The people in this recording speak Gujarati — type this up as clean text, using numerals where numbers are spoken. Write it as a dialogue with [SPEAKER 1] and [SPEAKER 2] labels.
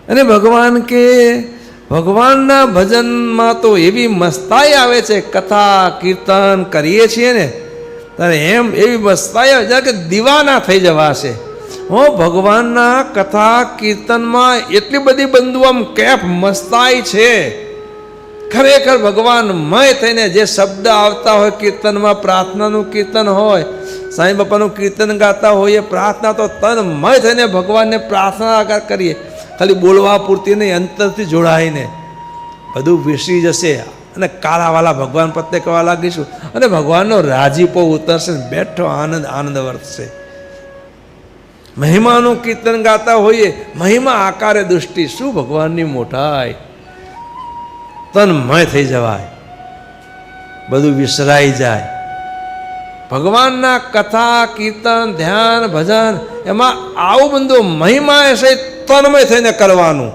[SPEAKER 1] અને ભગવાન કે ભગવાનના ભજનમાં તો એવી મસ્તાઈ આવે છે, કથા કીર્તન કરીએ છીએ ને ત્યારે એમ એવી મસ્તાઈ આવે છે કે દીવાના થઈ જવાશે. હો, ભગવાનના કથા કીર્તનમાં એટલી બધી બંધુ આમ કેફ મસ્તાઈ છે. ખરેખર ભગવાનમય થઈને જે શબ્દ આવતા હોય કીર્તનમાં, પ્રાર્થનાનું કીર્તન હોય, સાંઈ બાપાનું કીર્તન ગાતા હોઈએ, પ્રાર્થના તો તન્મય થઈને ભગવાનને પ્રાર્થના કરીએ, ખાલી બોલવા પૂરતી નહીં, અંતરથી જોડાઈને બધું વિસરી જશે અને કાળાવાલા ભગવાન પ્રત્યે કહેવા લાગીશું અને ભગવાનનો રાજીપો ઉતરશે, બેઠો આનંદ આનંદ વર્તશે. મહિમાનું કીર્તન ગાતા હોઈએ, મહિમા આકારે દૃષ્ટિ, શું ભગવાનની મોટાઈ, તન્મય થઈ જવાય, બધું વિસરાઈ જાય. ભગવાનના કથા કીર્તન ધ્યાન ભજન એમાં આવું બધું મહિમા છે, તન્મય થઈને કરવાનું.